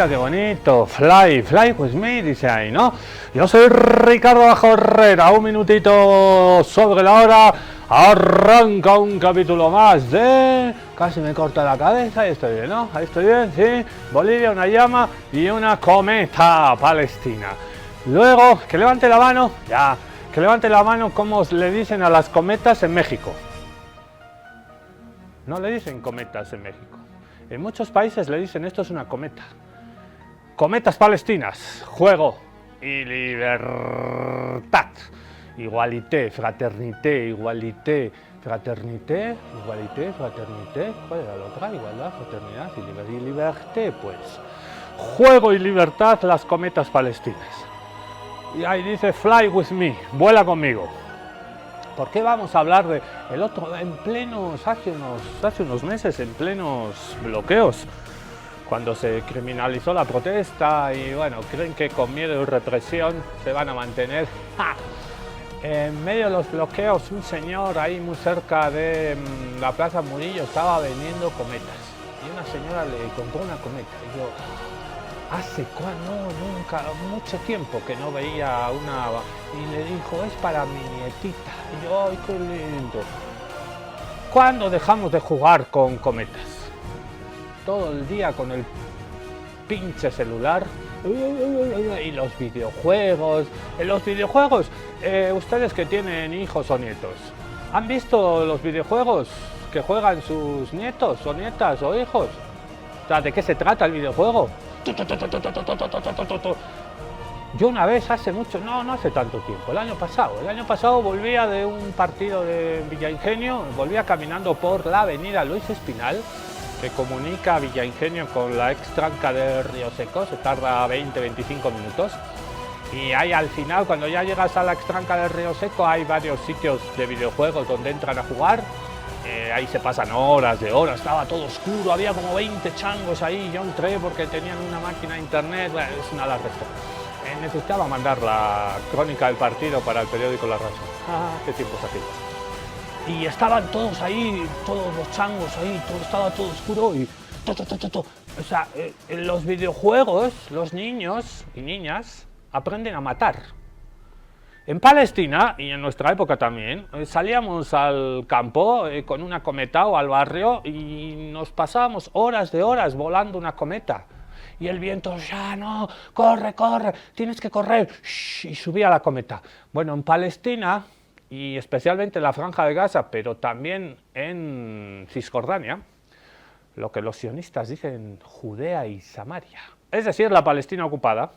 mira qué bonito. Fly with me, dice ahí, ¿no? Yo soy Ricardo Bajo Herrera, un minutito sobre la hora. Arranca un capítulo más de... Casi me corta la cabeza, ahí estoy bien, ¿no? Ahí estoy bien, sí. Bolivia, una llama y una cometa palestina. Luego, que levante la mano, ya. Que levante la mano, ¿cómo le dicen a las cometas en México? No le dicen cometas en México. En muchos países le dicen esto es una cometa. Cometas palestinas, juego y libertad. Igualité, fraternité, igualité, fraternité, igualité, fraternité. ¿Cuál era la otra? Igualdad, fraternidad y liberté, pues. Juego y libertad, las cometas palestinas. Y ahí dice fly with me, vuela conmigo. ¿Por qué vamos a hablar de el otro en plenos, hace unos meses, en plenos bloqueos? Cuando se criminalizó la protesta y bueno, creen que con miedo y represión se van a mantener. ¡Ja! En medio de los bloqueos, un señor ahí muy cerca de la Plaza Murillo estaba vendiendo cometas. Y una señora le compró una cometa. Y yo, hace nunca, mucho tiempo que no veía una... Y le dijo, es para mi nietita. Y yo, ¡ay, qué lindo! ¿Cuándo dejamos de jugar con cometas? Todo el día con el pinche celular y los videojuegos. En los videojuegos, ustedes que tienen hijos o nietos, ¿han visto los videojuegos que juegan sus nietos o nietas o hijos? O sea, ¿de qué se trata el videojuego? Yo una vez hace mucho, no hace tanto tiempo, el año pasado volvía de un partido de Villa Ingenio, volvía caminando por la avenida Luis Espinal, que comunica Villa Ingenio con la ex tranca de Río Seco, se tarda 20-25 minutos. Y ahí al final, cuando ya llegas a la ex tranca del Río Seco, hay varios sitios de videojuegos donde entran a jugar. Ahí se pasan horas de horas, estaba todo oscuro, había como 20 changos ahí, yo entré porque tenían una máquina de internet, bueno, es una larga historia. Necesitaba mandar la crónica del partido para el periódico La Razón. Qué tiempos aquellos. Y estaban todos ahí, todos los changos ahí, estaba todo oscuro y... O sea, en los videojuegos, los niños y niñas aprenden a matar. En Palestina, y en nuestra época también, salíamos al campo con una cometa o al barrio y nos pasábamos horas de horas volando una cometa. Y el viento, ya no, corre, tienes que correr, y subía la cometa. Bueno, en Palestina, y especialmente en la Franja de Gaza, pero también en Cisjordania, lo que los sionistas dicen Judea y Samaria, es decir, la Palestina ocupada,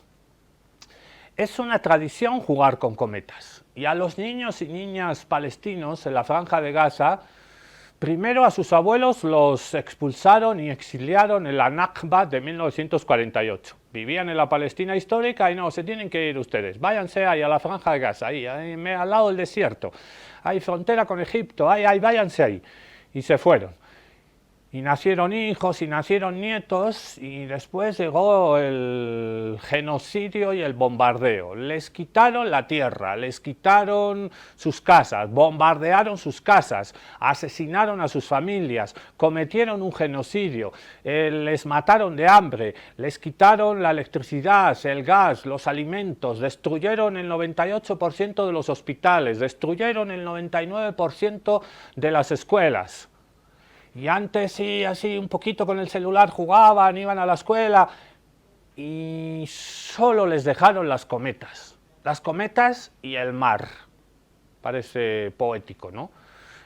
es una tradición jugar con cometas. Y a los niños y niñas palestinos en la Franja de Gaza, primero a sus abuelos los expulsaron y exiliaron en la Nakba de 1948. Vivían en la Palestina histórica y no, se tienen que ir ustedes, váyanse ahí a la Franja de Gaza, ahí al lado del desierto, hay frontera con Egipto, ahí, váyanse ahí. Y se fueron. Y nacieron hijos y nacieron nietos y después llegó el genocidio y el bombardeo. Les quitaron la tierra, les quitaron sus casas, bombardearon sus casas, asesinaron a sus familias, cometieron un genocidio, les mataron de hambre, les quitaron la electricidad, el gas, los alimentos, destruyeron el 98% de los hospitales, destruyeron el 99% de las escuelas. Y antes sí, así un poquito con el celular jugaban, iban a la escuela y solo les dejaron las cometas y el mar. Parece poético, ¿no?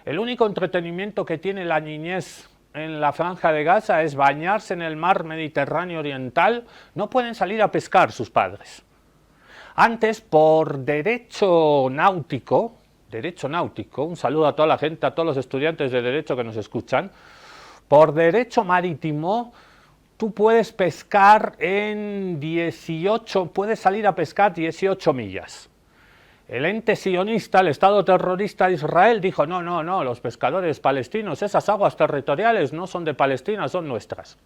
El único entretenimiento que tiene la niñez en la Franja de Gaza es bañarse en el mar Mediterráneo oriental, no pueden salir a pescar sus padres. Antes, por derecho náutico, un saludo a toda la gente, a todos los estudiantes de Derecho que nos escuchan, por derecho marítimo, tú puedes pescar puedes salir a pescar 18 millas. El ente sionista, el Estado terrorista de Israel, dijo, no, los pescadores palestinos, esas aguas territoriales no son de Palestina, son nuestras.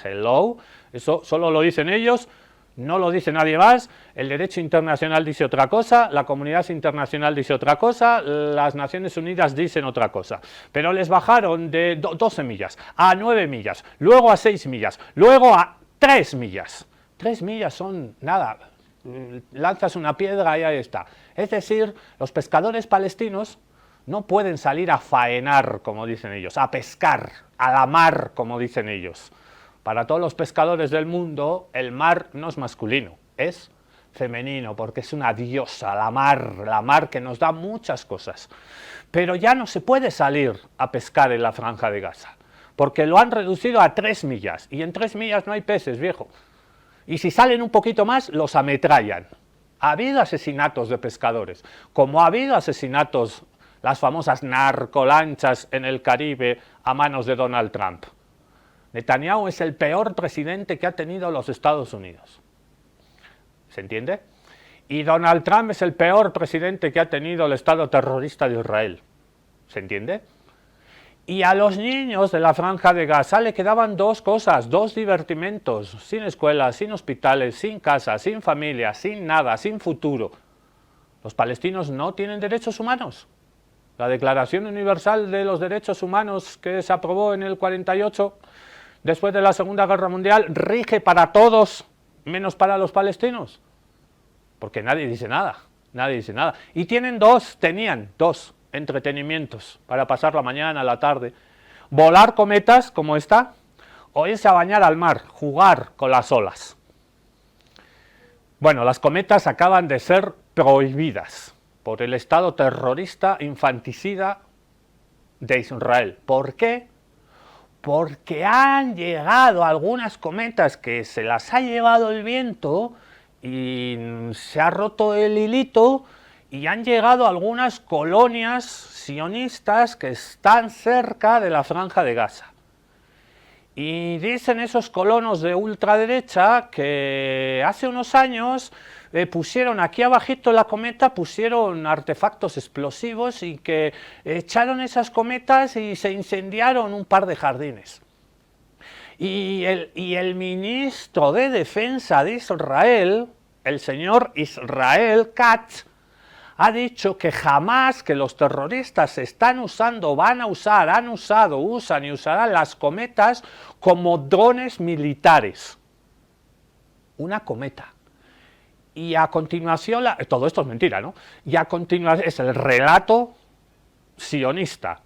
Hello, eso solo lo dicen ellos. No lo dice nadie más, el derecho internacional dice otra cosa, la comunidad internacional dice otra cosa, las Naciones Unidas dicen otra cosa. Pero les bajaron de 12 millas a 9 millas, luego a 6 millas, luego a 3 millas. 3 millas son nada, lanzas una piedra y ahí está. Es decir, los pescadores palestinos no pueden salir a faenar, como dicen ellos, a pescar, a la mar, como dicen ellos. Para todos los pescadores del mundo, el mar no es masculino, es femenino, porque es una diosa, la mar que nos da muchas cosas. Pero ya no se puede salir a pescar en la Franja de Gaza, porque lo han reducido a 3 millas, y en 3 millas no hay peces, viejo. Y si salen un poquito más, los ametrallan. Ha habido asesinatos de pescadores, como ha habido asesinatos, las famosas narcolanchas en el Caribe a manos de Donald Trump. Netanyahu es el peor presidente que ha tenido los Estados Unidos. ¿Se entiende? Y Donald Trump es el peor presidente que ha tenido el Estado terrorista de Israel. ¿Se entiende? Y a los niños de la Franja de Gaza le quedaban 2 cosas, 2 divertimentos, sin escuelas, sin hospitales, sin casa, sin familia, sin nada, sin futuro. Los palestinos no tienen derechos humanos. La Declaración Universal de los Derechos Humanos que se aprobó en el 48, después de la Segunda Guerra Mundial, rige para todos, menos para los palestinos. Porque nadie dice nada, nadie dice nada. Y tenían 2 entretenimientos para pasar la mañana, la tarde. Volar cometas, como esta, o irse a bañar al mar, jugar con las olas. Bueno, las cometas acaban de ser prohibidas por el Estado terrorista infanticida de Israel. ¿Por qué? Porque han llegado algunas cometas que se las ha llevado el viento y se ha roto el hilito, y han llegado algunas colonias sionistas que están cerca de la Franja de Gaza. Y dicen esos colonos de ultraderecha que hace unos años pusieron aquí abajito la cometa, pusieron artefactos explosivos y que echaron esas cometas y se incendiaron un par de jardines. Y el ministro de Defensa de Israel, el señor Israel Katz, ha dicho que jamás que los terroristas están usando, van a usar, han usado, usan y usarán las cometas como drones militares. Una cometa. Y a continuación, todo esto es mentira, ¿no? Y a continuación es el relato sionista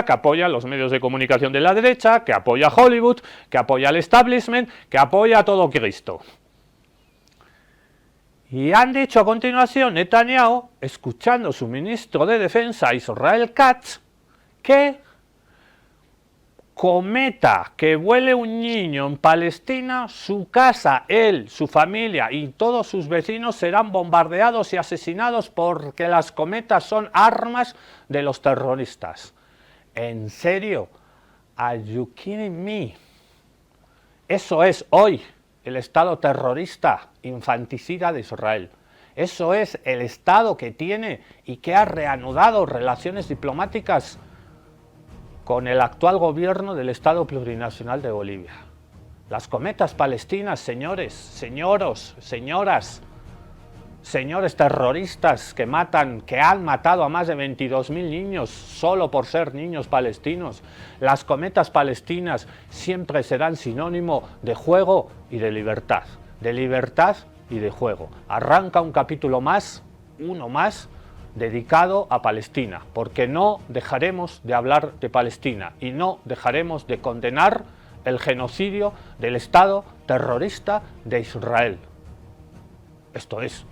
que apoya a los medios de comunicación de la derecha, que apoya a Hollywood, que apoya al establishment, que apoya a todo Cristo. Y han dicho a continuación Netanyahu, escuchando a su ministro de Defensa Israel Katz, que cometa que vuele un niño en Palestina, su casa, él, su familia y todos sus vecinos serán bombardeados y asesinados porque las cometas son armas de los terroristas. ¿En serio? ¿Are you kidding me? Eso es hoy el Estado terrorista infanticida de Israel. Eso es el Estado que tiene y que ha reanudado relaciones diplomáticas con el actual gobierno del Estado plurinacional de Bolivia. Las cometas palestinas, señores, señoras, señores terroristas que han matado a más de 22.000 niños solo por ser niños palestinos. Las cometas palestinas siempre serán sinónimo de juego y de libertad y de juego. Arranca un capítulo más, uno más, dedicado a Palestina, porque no dejaremos de hablar de Palestina y no dejaremos de condenar el genocidio del Estado terrorista de Israel. Esto es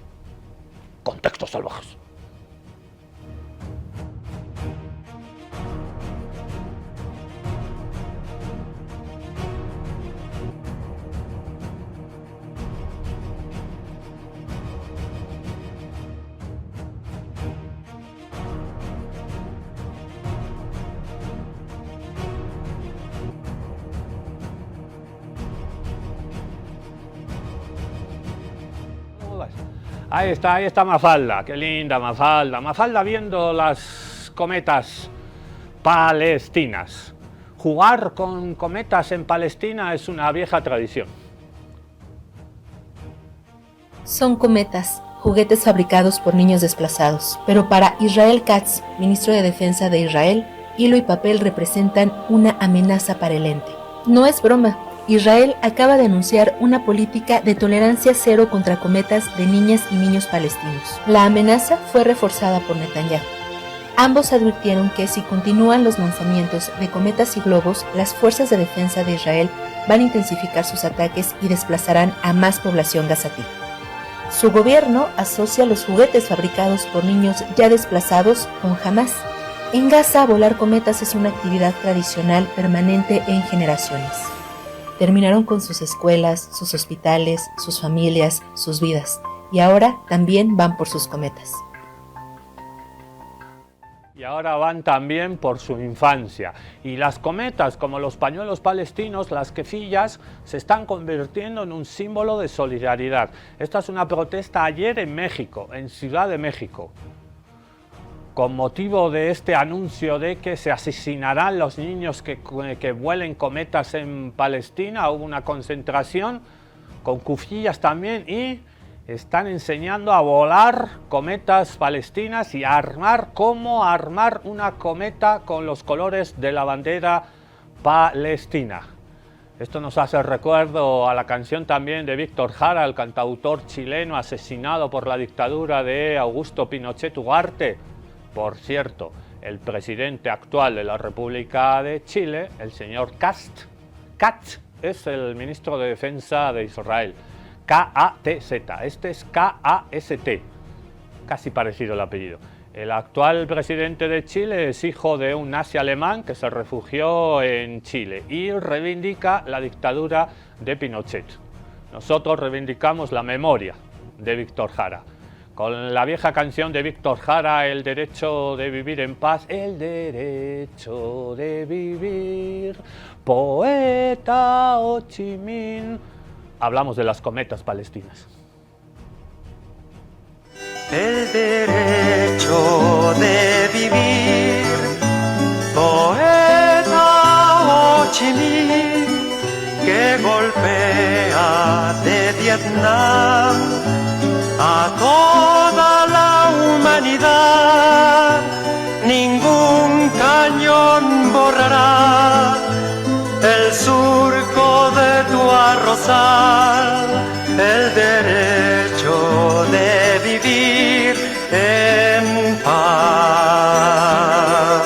Contextos Salvajes. Ahí está Mafalda, qué linda Mafalda. Mafalda viendo las cometas palestinas. Jugar con cometas en Palestina es una vieja tradición. Son cometas, juguetes fabricados por niños desplazados. Pero para Israel Katz, ministro de Defensa de Israel, hilo y papel representan una amenaza para el ente. No es broma. Israel acaba de anunciar una política de tolerancia cero contra cometas de niñas y niños palestinos. La amenaza fue reforzada por Netanyahu. Ambos advirtieron que si continúan los lanzamientos de cometas y globos, las fuerzas de defensa de Israel van a intensificar sus ataques y desplazarán a más población gazatí. Su gobierno asocia los juguetes fabricados por niños ya desplazados con Hamas. En Gaza, volar cometas es una actividad tradicional permanente en generaciones. Terminaron con sus escuelas, sus hospitales, sus familias, sus vidas, y ahora también van por sus cometas. Y ahora van también por su infancia. Y las cometas, como los pañuelos palestinos, las kefiyas, se están convirtiendo en un símbolo de solidaridad. Esta es una protesta ayer en México, en Ciudad de México, con motivo de este anuncio de que se asesinarán los niños que vuelen cometas en Palestina. Hubo una concentración con kufiyas también y están enseñando a volar cometas palestinas y a cómo armar una cometa con los colores de la bandera palestina. Esto nos hace recuerdo a la canción también de Víctor Jara, el cantautor chileno asesinado por la dictadura de Augusto Pinochet Ugarte. Por cierto, el presidente actual de la República de Chile, el señor Katz, es el ministro de Defensa de Israel. K-A-T-Z, este es K-A-S-T, casi parecido el apellido. El actual presidente de Chile es hijo de un nazi alemán que se refugió en Chile y reivindica la dictadura de Pinochet. Nosotros reivindicamos la memoria de Víctor Jara. Con la vieja canción de Víctor Jara, El derecho de vivir en paz, el derecho de vivir, poeta Ho Chi Minh. Hablamos de las cometas palestinas. El derecho de vivir, poeta Ho Chi Minh, que golpea de Vietnam a toda la humanidad. Ningún cañón borrará el surco de tu arrozal, el derecho de vivir en paz.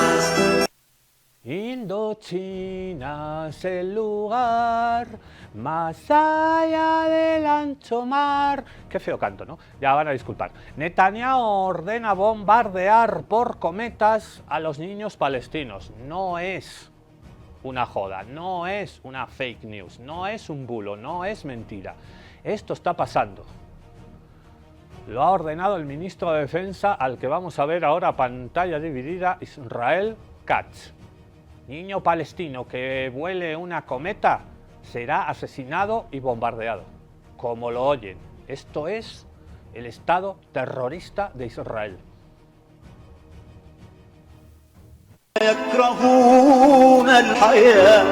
Indochina es el lugar más allá del ancho mar. Qué feo canto, ¿no? Ya van a disculpar. Netanyahu ordena bombardear por cometas a los niños palestinos. No es una joda, no es una fake news, no es un bulo, no es mentira. Esto está pasando. Lo ha ordenado el ministro de Defensa, al que vamos a ver ahora pantalla dividida, Israel Katz. Niño palestino que vuele una cometa será asesinado y bombardeado. Como lo oyen, esto es el Estado terrorista de Israel. يكرهون الحياة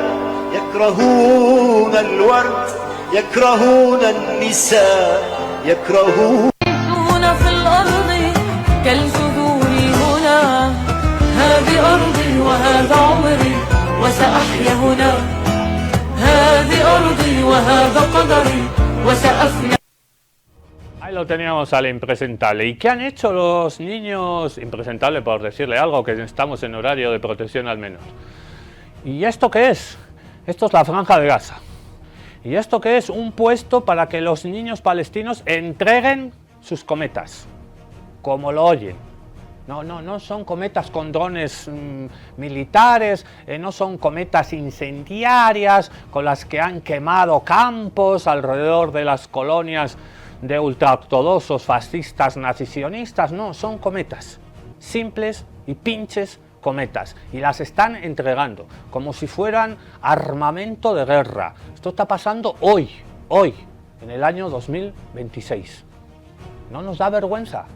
يكرهون الورد يكرهون النساء يكرهون في الأرض كالجذور هنا هذه أرضي وهذا عمري وسأحيا هنا هذه أرضي وهذا قدري وسأفنى. Ahí lo teníamos al impresentable. ¿Y qué han hecho los niños? Impresentable por decirle algo, que estamos en horario de protección al menos. ¿Y esto qué es? Esto es la Franja de Gaza. ¿Y esto qué es? Un puesto para que los niños palestinos entreguen sus cometas, como lo oyen. No son cometas con drones militares, no son cometas incendiarias con las que han quemado campos alrededor de las colonias de ultraortodoxos, fascistas, nazisionistas. No, son cometas simples y pinches cometas, y las están entregando como si fueran armamento de guerra. Esto está pasando hoy, en el año 2026. ¿No nos da vergüenza?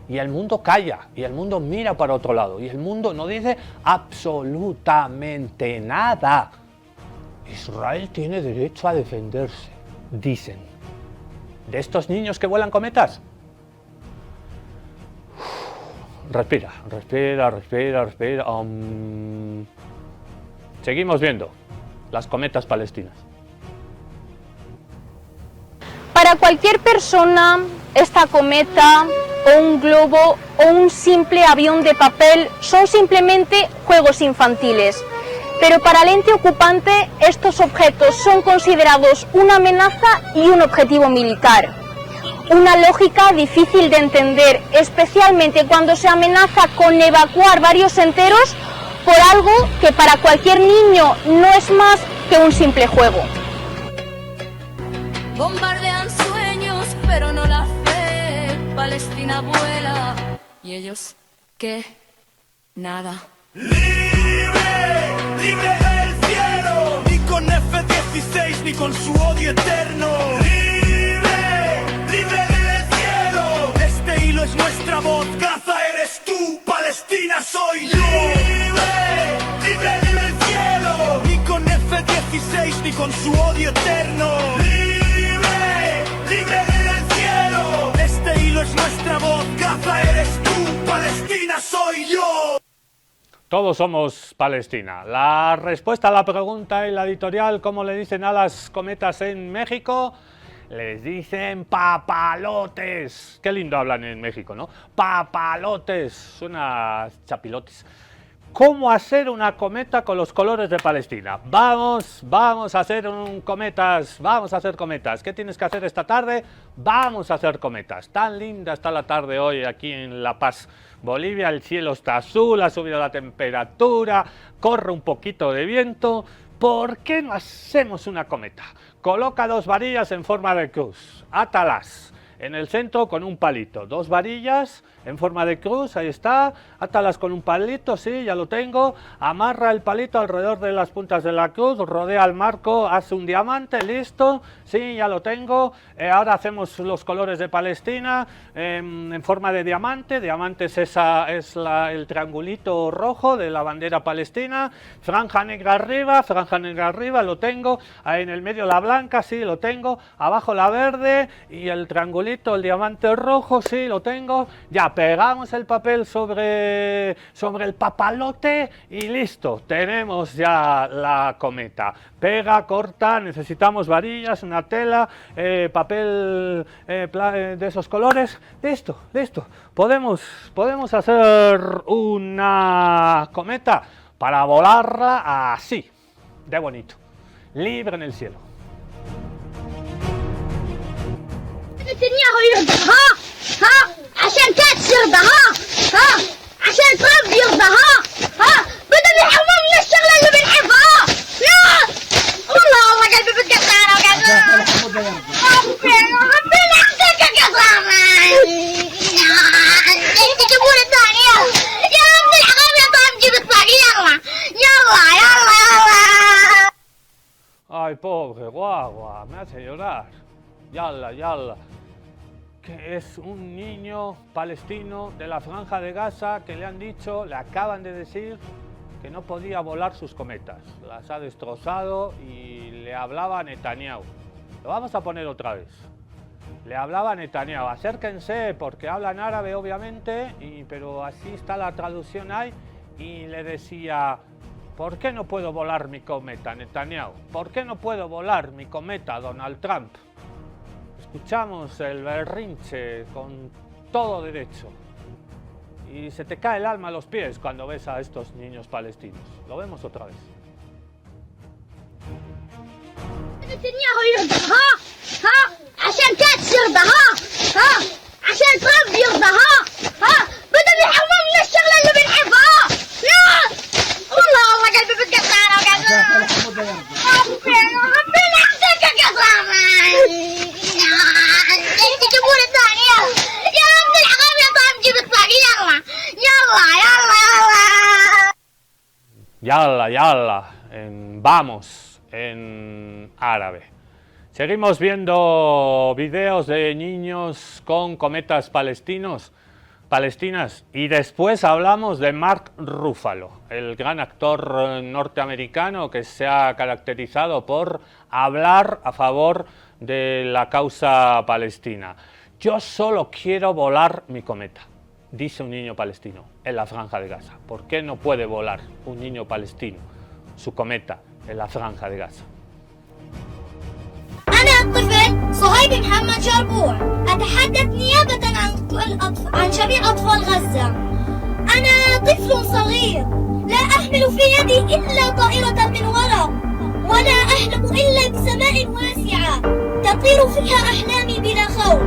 Y el mundo calla, y el mundo mira para otro lado, y el mundo no dice absolutamente nada. Israel tiene derecho a defenderse, dicen. ¿De estos niños que vuelan cometas? Respira. Seguimos viendo las cometas palestinas. Para cualquier persona, esta cometa o un globo o un simple avión de papel son simplemente juegos infantiles. Pero para el ente ocupante, estos objetos son considerados una amenaza y un objetivo militar. Una lógica difícil de entender, especialmente cuando se amenaza con evacuar barrios enteros por algo que para cualquier niño no es más que un simple juego. Bombardean sueños, pero no la fe. Palestina vuela. ¿Y ellos qué? Nada. ¡Libre! ¡Libre el cielo! Ni con F-16 ni con su odio eterno. ¡Libre! ¡Libre el cielo! Este hilo es nuestra voz. Gaza eres tú, Palestina soy yo. ¡Libre! ¡Libre el cielo! Ni con F-16 ni con su odio eterno. ¡Libre! ¡Libre el cielo! Este hilo es nuestra voz. Gaza eres tú, Palestina soy yo. Todos somos Palestina. La respuesta a la pregunta en la editorial, ¿cómo le dicen a las cometas en México? Les dicen papalotes. Qué lindo hablan en México, ¿no? Papalotes. Suena chapilotes. ¿Cómo hacer una cometa con los colores de Palestina? Vamos a hacer vamos a hacer cometas. ¿Qué tienes que hacer esta tarde? Vamos a hacer cometas. Tan linda está la tarde hoy aquí en La Paz, Bolivia. El cielo está azul, ha subido la temperatura, corre un poquito de viento. ¿Por qué no hacemos una cometa? Coloca 2 varillas en forma de cruz, átalas en el centro con un palito, 2 varillas en forma de cruz, ahí está, átalas con un palito, sí, ya lo tengo, amarra el palito alrededor de las puntas de la cruz, rodea el marco, hace un diamante, listo, sí, ya lo tengo. Ahora hacemos los colores de Palestina en forma de diamante, diamante es el triangulito rojo de la bandera palestina, franja negra arriba, lo tengo, ahí en el medio la blanca, sí, lo tengo, abajo la verde y el triangulito, el diamante rojo, sí, lo tengo, ya pegamos el papel sobre el papalote y listo, tenemos ya la cometa. Pega, corta, necesitamos varillas, una tela, papel de esos colores, listo, podemos hacer una cometa para volarla así, de bonito, libre en el cielo. عشان كاتس يرضى عشان ترامب يرضى بدهم يحرمونا الشغله اللي بنحبها والله قلبي بتقطع ربنا يحفظك يا قطران تجيبون الثانيه يا رب الحرام يا طعم جيب الطاقيه يلا Ay, pobre guagua, me hace llorar. Yalla. Que es un niño palestino de la Franja de Gaza que le acaban de decir que no podía volar sus cometas. Las ha destrozado y le hablaba a Netanyahu. Lo vamos a poner otra vez. Le hablaba a Netanyahu. Acérquense porque hablan árabe obviamente, pero así está la traducción ahí. Y le decía, ¿por qué no puedo volar mi cometa, Netanyahu? ¿Por qué no puedo volar mi cometa, Donald Trump? Escuchamos el berrinche con todo derecho y se te cae el alma a los pies cuando ves a estos niños palestinos. Lo vemos otra vez. عشان كاتس يرضى عشان ترامب يرضى بدهم يحرمونا الشغله اللي بنحبها والله قلبي بتقطع ربنا يحفظك يا قطران تجيبون الثانيه يا رب الحرام يا طعم جيب الطاقيه Yalla, vamos, en árabe. Seguimos viendo videos de niños con cometas palestinas y después hablamos de Mark Ruffalo, el gran actor norteamericano que se ha caracterizado por hablar a favor de la causa palestina. Yo solo quiero volar mi cometa, dice un niño palestino en la Franja de Gaza. ¿Por qué no puede volar un niño palestino su cometa en la Franja de Gaza? أنا طفل صهيب محمد جربوع. أتحدث نيابة عن جميع أطفال غزة. أنا طفل صغير لا أحمل في يدي إلا طائرة من ورق، ولا أحلم إلا بسماء واسعة تطير فيها أحلامي بلا خوف.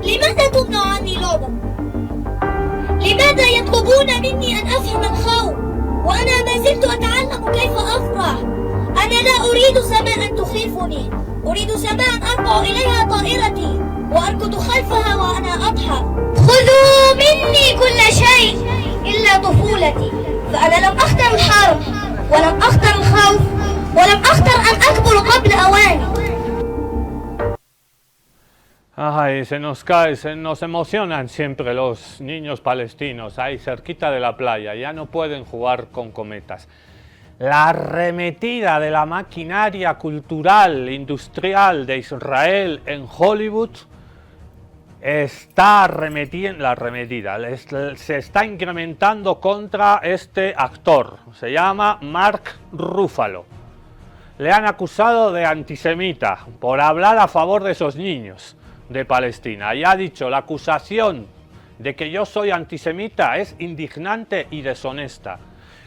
لماذا تمنع عني لعبة؟ لماذا يطلبون مني أن أفهم الخوف وأنا ما زلت أتعلم كيف أفرح؟ أنا لا أريد سماء تخيفني، أريد سماء أرفع إليها طائرتي وأركض خلفها وأنا أضحك. خذوا مني كل شيء إلا طفولتي، فأنا لم أختر الحرب ولم أختر الخوف ولم أختر أن أكبر قبل أواني. Ay, se nos emocionan siempre los niños palestinos ahí cerquita de la playa, ya no pueden jugar con cometas. La arremetida de la maquinaria cultural, industrial de Israel en Hollywood está se está incrementando contra este actor, se llama Mark Ruffalo. Le han acusado de antisemita por hablar a favor de esos niños de Palestina y ha dicho: la acusación de que yo soy antisemita es indignante y deshonesta.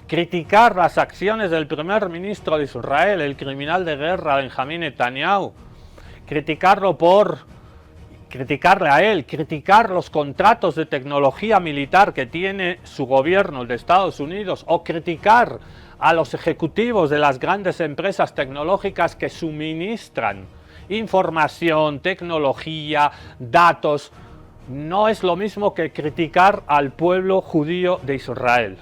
Criticar las acciones del primer ministro de Israel, el criminal de guerra Benjamín Netanyahu, criticarle a él, criticar los contratos de tecnología militar que tiene su gobierno, el de Estados Unidos, o criticar a los ejecutivos de las grandes empresas tecnológicas que suministran información, tecnología, datos, no es lo mismo que criticar al pueblo judío de Israel.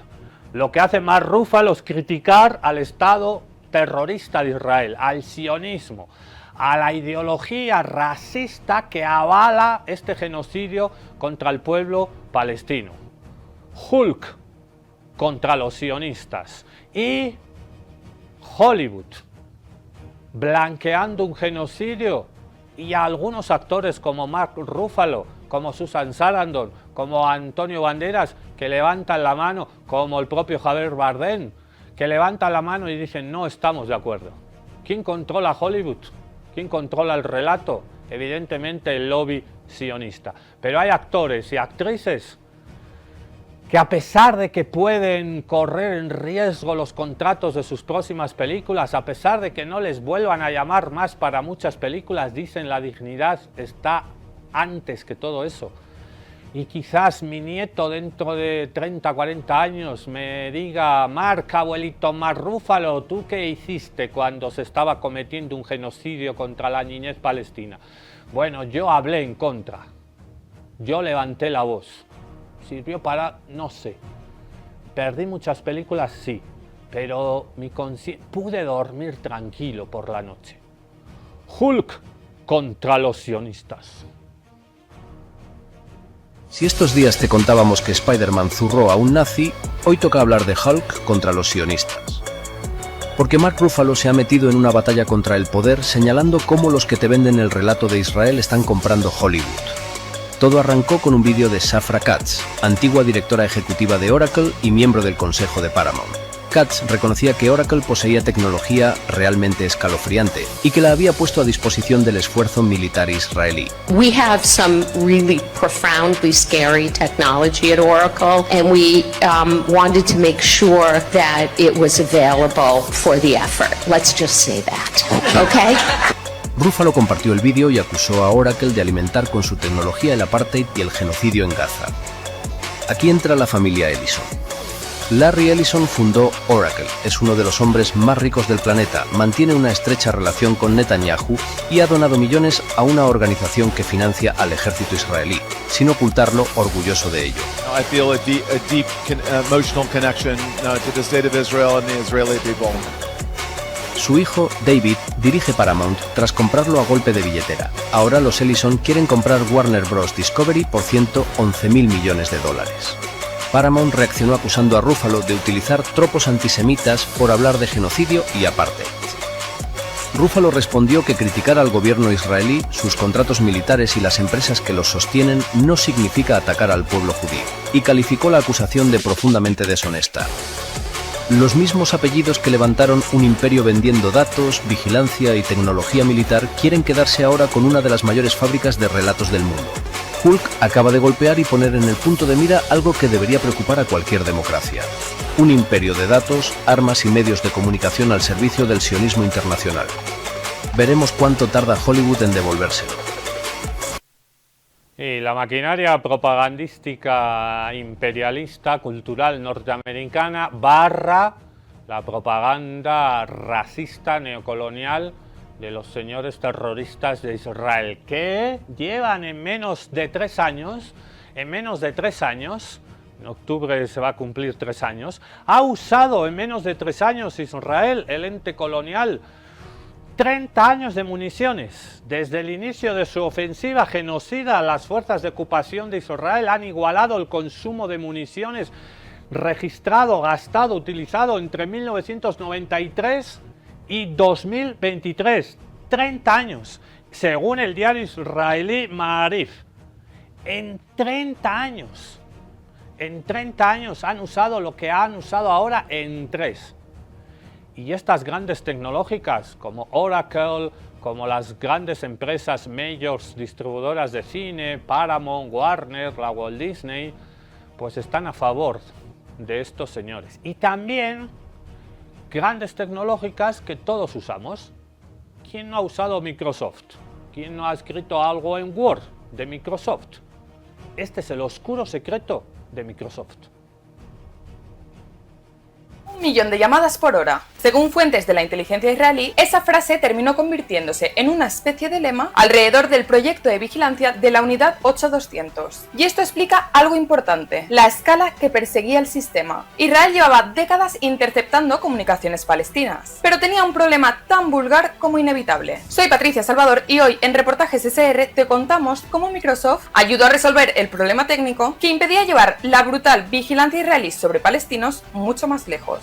Lo que hace Mark Ruffalo es criticar al Estado terrorista de Israel, al sionismo, a la ideología racista que avala este genocidio contra el pueblo palestino. Hulk contra los sionistas y Hollywood blanqueando un genocidio, y a algunos actores como Mark Ruffalo, como Susan Sarandon, como Antonio Banderas, que levantan la mano, como el propio Javier Bardem, que levantan la mano y dicen: no estamos de acuerdo. ¿Quién controla Hollywood? ¿Quién controla el relato? Evidentemente el lobby sionista. Pero hay actores y actrices que, a pesar de que pueden correr en riesgo los contratos de sus próximas películas, a pesar de que no les vuelvan a llamar más para muchas películas, dicen: la dignidad está antes que todo eso. Y quizás mi nieto dentro de 30, 40 años me diga: Mark, abuelito Mark Ruffalo, ¿tú qué hiciste cuando se estaba cometiendo un genocidio contra la niñez palestina? Bueno, yo hablé en contra, yo levanté la voz. ¿Sirvió para? No sé. ¿Perdí muchas películas? Sí. Pero pude dormir tranquilo por la noche. Hulk contra los sionistas. Si estos días te contábamos que Spider-Man zurró a un nazi, hoy toca hablar de Hulk contra los sionistas. Porque Mark Ruffalo se ha metido en una batalla contra el poder, señalando cómo los que te venden el relato de Israel están comprando Hollywood. Todo arrancó con un vídeo de Shafra Katz, antigua directora ejecutiva de Oracle y miembro del consejo de Paramount. Katz reconocía que Oracle poseía tecnología realmente escalofriante y que la había puesto a disposición del esfuerzo militar israelí. We have some really profoundly scary technology at Oracle, and we wanted to make sure that it was available for the effort. Let's just say that, okay? Ruffalo compartió el vídeo y acusó a Oracle de alimentar con su tecnología el apartheid y el genocidio en Gaza. Aquí entra la familia Ellison. Larry Ellison fundó Oracle, es uno de los hombres más ricos del planeta, mantiene una estrecha relación con Netanyahu y ha donado millones a una organización que financia al ejército israelí, sin ocultarlo, orgulloso de ello. I feel a deep emotional connection to the state of Israel and the Israeli people. Su hijo, David, dirige Paramount tras comprarlo a golpe de billetera. Ahora los Ellison quieren comprar Warner Bros. Discovery por $111.000 millones. Paramount reaccionó acusando a Ruffalo de utilizar tropos antisemitas por hablar de genocidio y apartheid. Ruffalo respondió que criticar al gobierno israelí, sus contratos militares y las empresas que los sostienen no significa atacar al pueblo judío, y calificó la acusación de profundamente deshonesta. Los mismos apellidos que levantaron un imperio vendiendo datos, vigilancia y tecnología militar quieren quedarse ahora con una de las mayores fábricas de relatos del mundo. Hulk acaba de golpear y poner en el punto de mira algo que debería preocupar a cualquier democracia. Un imperio de datos, armas y medios de comunicación al servicio del sionismo internacional. Veremos cuánto tarda Hollywood en devolvérselo. Y la maquinaria propagandística imperialista cultural norteamericana barra la propaganda racista neocolonial de los señores terroristas de Israel, que llevan en menos de 3 años, en octubre se va a cumplir 3 años, ha usado en menos de 3 años Israel, el ente colonial, 30 años de municiones. Desde el inicio de su ofensiva genocida, las fuerzas de ocupación de Israel han igualado el consumo de municiones registrado, gastado, utilizado entre 1993 y 2023, 30 años, según el diario israelí Ma'arif. En 30 años han usado lo que han usado ahora en 3. Y estas grandes tecnológicas como Oracle, como las grandes empresas majors distribuidoras de cine, Paramount, Warner, la Walt Disney, pues están a favor de estos señores. Y también grandes tecnológicas que todos usamos. ¿Quién no ha usado Microsoft? ¿Quién no ha escrito algo en Word de Microsoft? Este es el oscuro secreto de Microsoft. 1 millón de llamadas por hora. Según fuentes de la inteligencia israelí, esa frase terminó convirtiéndose en una especie de lema alrededor del proyecto de vigilancia de la unidad 8200. Y esto explica algo importante, la escala que perseguía el sistema. Israel llevaba décadas interceptando comunicaciones palestinas, pero tenía un problema tan vulgar como inevitable. Soy Patricia Salvador y hoy en Reportajes SR te contamos cómo Microsoft ayudó a resolver el problema técnico que impedía llevar la brutal vigilancia israelí sobre palestinos mucho más lejos.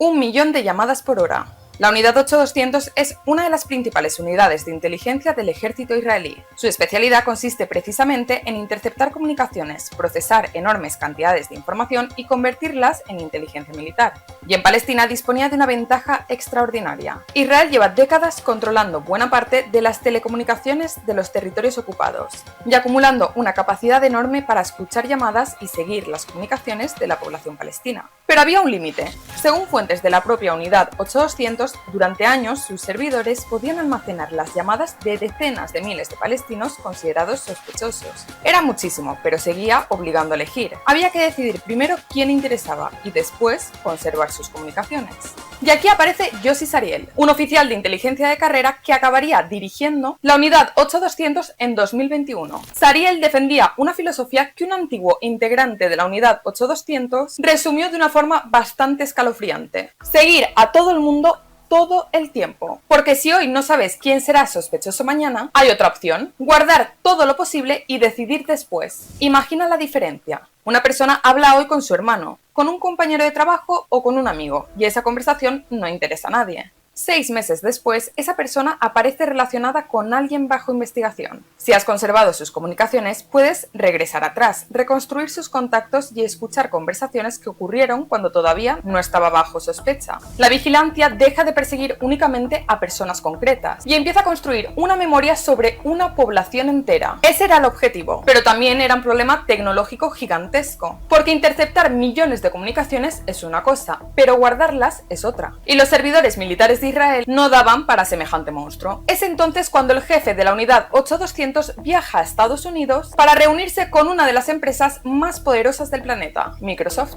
1 millón de llamadas por hora. La unidad 8200 es una de las principales unidades de inteligencia del ejército israelí. Su especialidad consiste precisamente en interceptar comunicaciones, procesar enormes cantidades de información y convertirlas en inteligencia militar. Y en Palestina disponía de una ventaja extraordinaria. Israel lleva décadas controlando buena parte de las telecomunicaciones de los territorios ocupados y acumulando una capacidad enorme para escuchar llamadas y seguir las comunicaciones de la población palestina. Pero había un límite. Según fuentes de la propia unidad 8200, durante años sus servidores podían almacenar las llamadas de decenas de miles de palestinos considerados sospechosos. Era muchísimo, pero seguía obligando a elegir. Había que decidir primero quién interesaba y después conservar sus comunicaciones. Y aquí aparece Yossi Sariel, un oficial de inteligencia de carrera que acabaría dirigiendo la unidad 8200 en 2021. Sariel defendía una filosofía que un antiguo integrante de la unidad 8200 resumió de una forma bastante escalofriante: seguir a todo el mundo todo el tiempo. Porque si hoy no sabes quién será sospechoso mañana, hay otra opción: guardar todo lo posible y decidir después. Imagina la diferencia. Una persona habla hoy con su hermano, con un compañero de trabajo o con un amigo, y esa conversación no interesa a nadie. 6 meses después, esa persona aparece relacionada con alguien bajo investigación. Si has conservado sus comunicaciones, puedes regresar atrás, reconstruir sus contactos y escuchar conversaciones que ocurrieron cuando todavía no estaba bajo sospecha. La vigilancia deja de perseguir únicamente a personas concretas y empieza a construir una memoria sobre una población entera. Ese era el objetivo, pero también era un problema tecnológico gigantesco, porque interceptar millones de comunicaciones es una cosa, pero guardarlas es otra. Y los servidores militares de Israel no daban para semejante monstruo. Es entonces cuando el jefe de la unidad 8200 viaja a Estados Unidos para reunirse con una de las empresas más poderosas del planeta, Microsoft.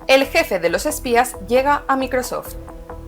El jefe de los espías llega a Microsoft.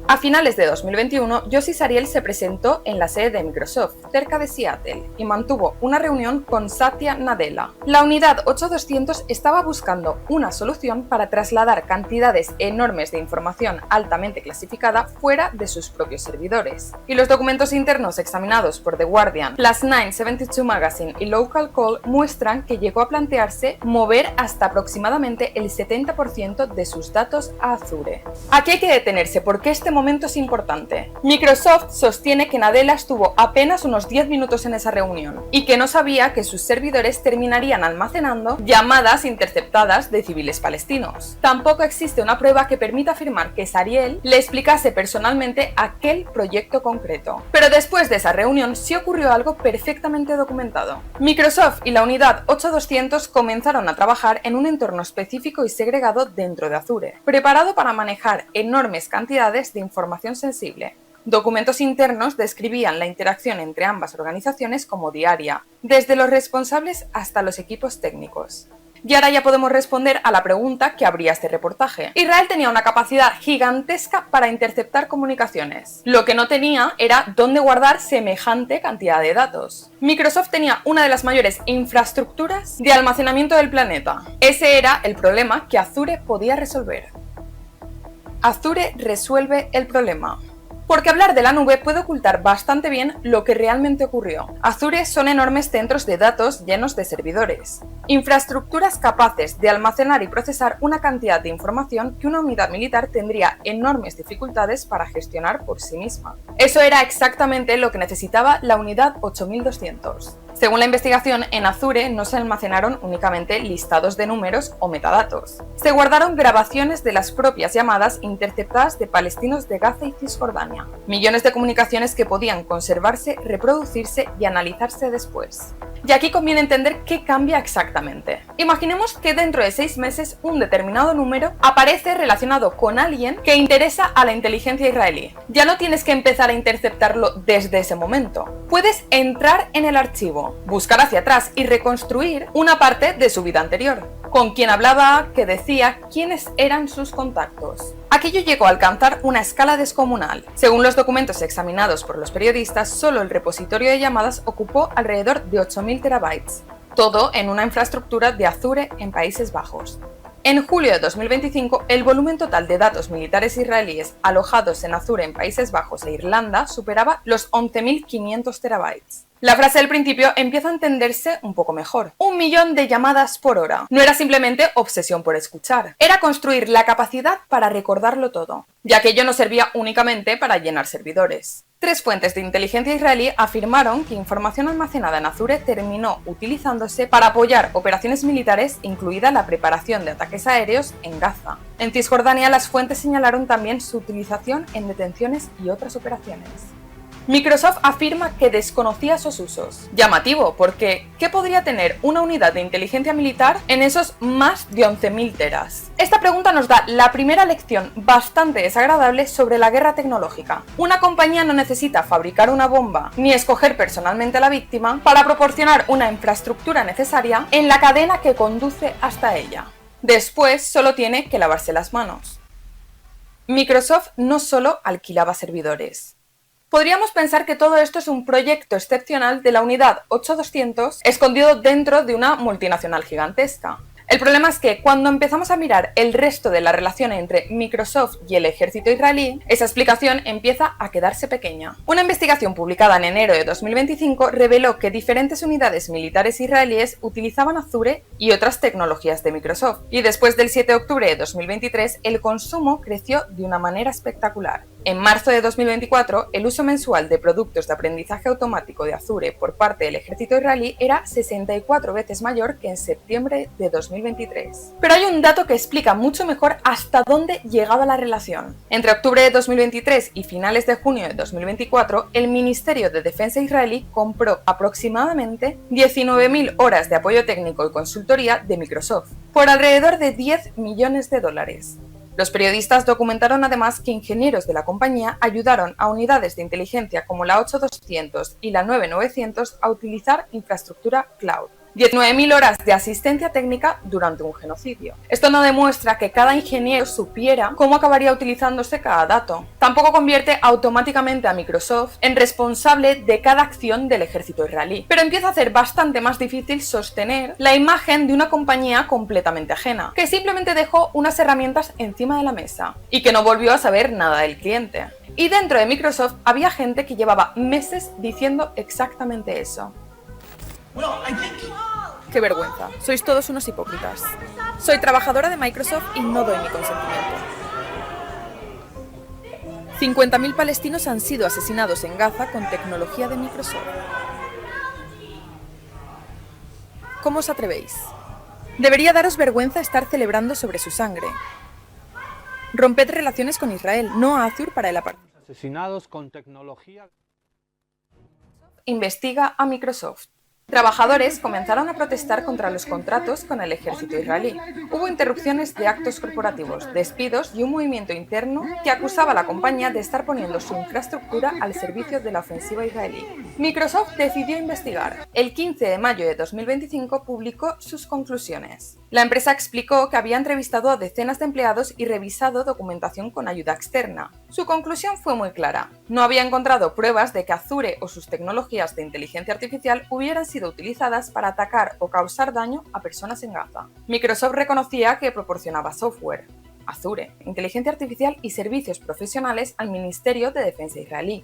A finales de 2021, Yossi Sariel se presentó en la sede de Microsoft, cerca de Seattle, y mantuvo una reunión con Satya Nadella. La unidad 8200 estaba buscando una solución para trasladar cantidades enormes de información altamente clasificada fuera de sus propios servidores. Y los documentos internos examinados por The Guardian, Plus 972 Magazine y Local Call muestran que llegó a plantearse mover hasta aproximadamente el 70% de sus datos a Azure. Aquí hay que detenerse porque este momento es importante. Microsoft sostiene que Nadella estuvo apenas unos 10 minutos en esa reunión y que no sabía que sus servidores terminarían almacenando llamadas interceptadas de civiles palestinos. Tampoco existe una prueba que permita afirmar que Sariel le explicase personalmente aquel proyecto concreto. Pero después de esa reunión sí ocurrió algo perfectamente documentado. Microsoft y la unidad 8200 comenzaron a trabajar en un entorno específico y segregado dentro de Azure, preparado para manejar enormes cantidades de información sensible. Documentos internos describían la interacción entre ambas organizaciones como diaria, desde los responsables hasta los equipos técnicos. Y ahora ya podemos responder a la pregunta que abría este reportaje. Israel tenía una capacidad gigantesca para interceptar comunicaciones. Lo que no tenía era dónde guardar semejante cantidad de datos. Microsoft tenía una de las mayores infraestructuras de almacenamiento del planeta. Ese era el problema que Azure podía resolver. Azure resuelve el problema. Porque hablar de la nube puede ocultar bastante bien lo que realmente ocurrió. Azure son enormes centros de datos llenos de servidores. Infraestructuras capaces de almacenar y procesar una cantidad de información que una unidad militar tendría enormes dificultades para gestionar por sí misma. Eso era exactamente lo que necesitaba la unidad 8200. Según la investigación, en Azure no se almacenaron únicamente listados de números o metadatos. Se guardaron grabaciones de las propias llamadas interceptadas de palestinos de Gaza y Cisjordania. Millones de comunicaciones que podían conservarse, reproducirse y analizarse después. Y aquí conviene entender qué cambia exactamente. Imaginemos que dentro de 6 meses un determinado número aparece relacionado con alguien que interesa a la inteligencia israelí. Ya no tienes que empezar a interceptarlo desde ese momento. Puedes entrar en el archivo, buscar hacia atrás y reconstruir una parte de su vida anterior. Con quién hablaba, qué decía, quiénes eran sus contactos. Aquello llegó a alcanzar una escala descomunal. Según los documentos examinados por los periodistas, solo el repositorio de llamadas ocupó alrededor de 8.000 terabytes. Todo en una infraestructura de Azure en Países Bajos. En julio de 2025, el volumen total de datos militares israelíes alojados en Azure en Países Bajos e Irlanda superaba los 11.500 terabytes. La frase del principio empieza a entenderse un poco mejor. 1 millón de llamadas por hora. No era simplemente obsesión por escuchar, era construir la capacidad para recordarlo todo, ya que ello no servía únicamente para llenar servidores. 3 fuentes de inteligencia israelí afirmaron que información almacenada en Azure terminó utilizándose para apoyar operaciones militares, incluida la preparación de ataques aéreos en Gaza. En Cisjordania, las fuentes señalaron también su utilización en detenciones y otras operaciones. Microsoft afirma que desconocía esos usos. Llamativo, porque ¿qué podría tener una unidad de inteligencia militar en esos más de 11.000 teras? Esta pregunta nos da la primera lección bastante desagradable sobre la guerra tecnológica. Una compañía no necesita fabricar una bomba ni escoger personalmente a la víctima para proporcionar una infraestructura necesaria en la cadena que conduce hasta ella. Después solo tiene que lavarse las manos. Microsoft no solo alquilaba servidores. Podríamos pensar que todo esto es un proyecto excepcional de la unidad 8200 escondido dentro de una multinacional gigantesca. El problema es que cuando empezamos a mirar el resto de la relación entre Microsoft y el ejército israelí, esa explicación empieza a quedarse pequeña. Una investigación publicada en enero de 2025 reveló que diferentes unidades militares israelíes utilizaban Azure y otras tecnologías de Microsoft, y después del 7 de octubre de 2023 el consumo creció de una manera espectacular. En marzo de 2024, el uso mensual de productos de aprendizaje automático de Azure por parte del ejército israelí era 64 veces mayor que en septiembre de 2023. Pero hay un dato que explica mucho mejor hasta dónde llegaba la relación. Entre octubre de 2023 y finales de junio de 2024, el Ministerio de Defensa israelí compró aproximadamente 19.000 horas de apoyo técnico y consultoría de Microsoft, por alrededor de $10 millones. Los periodistas documentaron además que ingenieros de la compañía ayudaron a unidades de inteligencia como la 8200 y la 9900 a utilizar infraestructura cloud. 19.000 horas de asistencia técnica durante un genocidio. Esto no demuestra que cada ingeniero supiera cómo acabaría utilizándose cada dato. Tampoco convierte automáticamente a Microsoft en responsable de cada acción del ejército israelí, pero empieza a hacer bastante más difícil sostener la imagen de una compañía completamente ajena, que simplemente dejó unas herramientas encima de la mesa y que no volvió a saber nada del cliente. Y dentro de Microsoft había gente que llevaba meses diciendo exactamente eso. ¡Qué vergüenza! Sois todos unos hipócritas. Soy trabajadora de Microsoft y no doy mi consentimiento. 50.000 palestinos han sido asesinados en Gaza con tecnología de Microsoft. ¿Cómo os atrevéis? Debería daros vergüenza estar celebrando sobre su sangre. Romped relaciones con Israel, no a Azur para el apartado. Asesinados con tecnología. Investiga a Microsoft. Trabajadores comenzaron a protestar contra los contratos con el ejército israelí. Hubo interrupciones de actos corporativos, despidos y un movimiento interno que acusaba a la compañía de estar poniendo su infraestructura al servicio de la ofensiva israelí. Microsoft decidió investigar. El 15 de mayo de 2025 publicó sus conclusiones. La empresa explicó que había entrevistado a decenas de empleados y revisado documentación con ayuda externa. Su conclusión fue muy clara. No había encontrado pruebas de que Azure o sus tecnologías de inteligencia artificial hubieran sido utilizadas para atacar o causar daño a personas en Gaza. Microsoft reconocía que proporcionaba software, Azure, inteligencia artificial y servicios profesionales al Ministerio de Defensa israelí,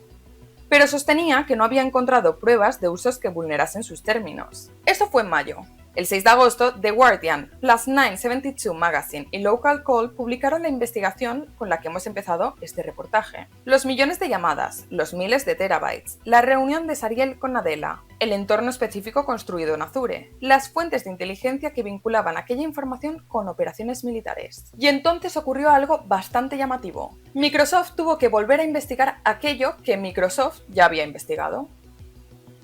pero sostenía que no había encontrado pruebas de usos que vulnerasen sus términos. Esto fue en mayo. El 6 de agosto, The Guardian, Plus 972 Magazine y Local Call publicaron la investigación con la que hemos empezado este reportaje. Los millones de llamadas, los miles de terabytes, la reunión de Sariel con Nadella, el entorno específico construido en Azure, las fuentes de inteligencia que vinculaban aquella información con operaciones militares. Y entonces ocurrió algo bastante llamativo. Microsoft tuvo que volver a investigar aquello que Microsoft ya había investigado.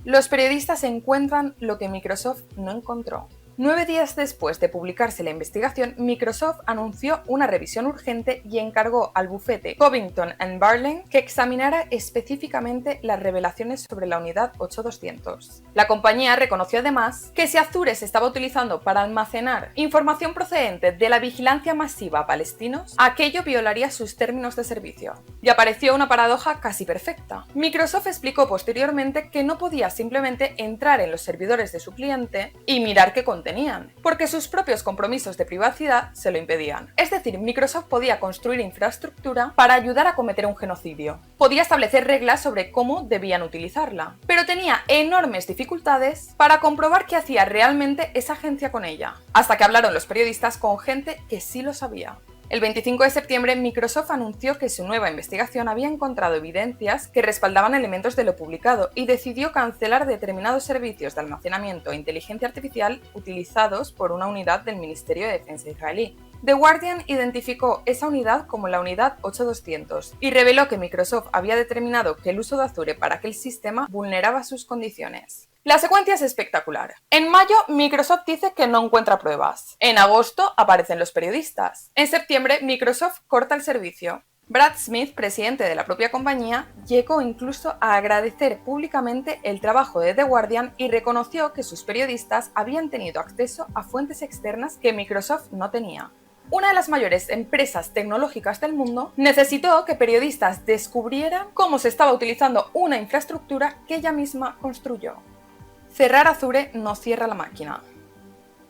Los periodistas encuentran lo que Microsoft no encontró. 9 días después de publicarse la investigación, Microsoft anunció una revisión urgente y encargó al bufete Covington & Burling que examinara específicamente las revelaciones sobre la unidad 8200. La compañía reconoció además que si Azure se estaba utilizando para almacenar información procedente de la vigilancia masiva a palestinos, aquello violaría sus términos de servicio. Y apareció una paradoja casi perfecta. Microsoft explicó posteriormente que no podía simplemente entrar en los servidores de su cliente y mirar qué tenían, porque sus propios compromisos de privacidad se lo impedían. Es decir, Microsoft podía construir infraestructura para ayudar a cometer un genocidio. Podía establecer reglas sobre cómo debían utilizarla, pero tenía enormes dificultades para comprobar qué hacía realmente esa agencia con ella, hasta que hablaron los periodistas con gente que sí lo sabía. El 25 de septiembre, Microsoft anunció que su nueva investigación había encontrado evidencias que respaldaban elementos de lo publicado y decidió cancelar determinados servicios de almacenamiento e inteligencia artificial utilizados por una unidad del Ministerio de Defensa israelí. The Guardian identificó esa unidad como la unidad 8200 y reveló que Microsoft había determinado que el uso de Azure para aquel sistema vulneraba sus condiciones. La secuencia es espectacular. En mayo, Microsoft dice que no encuentra pruebas. En agosto, aparecen los periodistas. En septiembre, Microsoft corta el servicio. Brad Smith, presidente de la propia compañía, llegó incluso a agradecer públicamente el trabajo de The Guardian y reconoció que sus periodistas habían tenido acceso a fuentes externas que Microsoft no tenía. Una de las mayores empresas tecnológicas del mundo necesitó que periodistas descubrieran cómo se estaba utilizando una infraestructura que ella misma construyó. Cerrar Azure no cierra la máquina.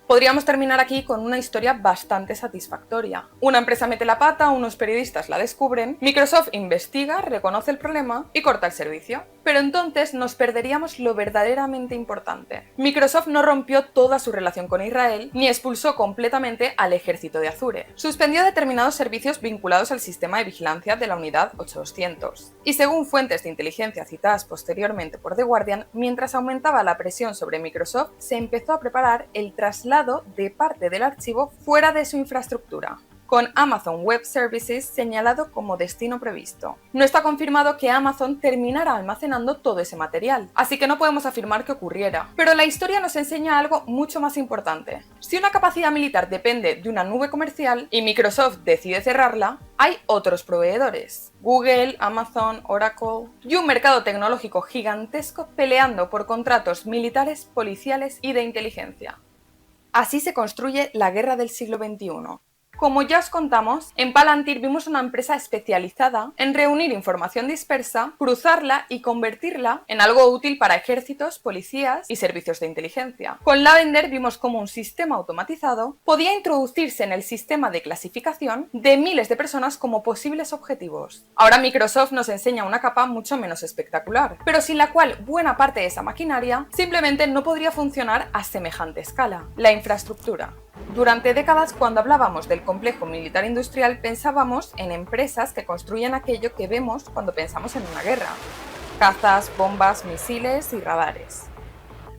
Podríamos terminar aquí con una historia bastante satisfactoria. Una empresa mete la pata, unos periodistas la descubren, Microsoft investiga, reconoce el problema y corta el servicio. Pero entonces nos perderíamos lo verdaderamente importante. Microsoft no rompió toda su relación con Israel ni expulsó completamente al ejército de Azure. Suspendió determinados servicios vinculados al sistema de vigilancia de la unidad 8200. Y según fuentes de inteligencia citadas posteriormente por The Guardian, mientras aumentaba la presión sobre Microsoft, se empezó a preparar el traslado de parte del archivo fuera de su infraestructura. con Amazon Web Services señalado como destino previsto. No está confirmado que Amazon terminara almacenando todo ese material, así que no podemos afirmar que ocurriera. Pero la historia nos enseña algo mucho más importante. Si una capacidad militar depende de una nube comercial y Microsoft decide cerrarla, hay otros proveedores. Google, Amazon, Oracle y un mercado tecnológico gigantesco peleando por contratos militares, policiales y de inteligencia. Así se construye la guerra del siglo XXI. Como ya os contamos, en Palantir vimos una empresa especializada en reunir información dispersa, cruzarla y convertirla en algo útil para ejércitos, policías y servicios de inteligencia. Con Lavender vimos cómo un sistema automatizado podía introducirse en el sistema de clasificación de miles de personas como posibles objetivos. Ahora Microsoft nos enseña una capa mucho menos espectacular, pero sin la cual buena parte de esa maquinaria simplemente no podría funcionar a semejante escala: la infraestructura. Durante décadas, cuando hablábamos del complejo militar industrial, pensábamos en empresas que construyen aquello que vemos cuando pensamos en una guerra: cazas, bombas, misiles y radares.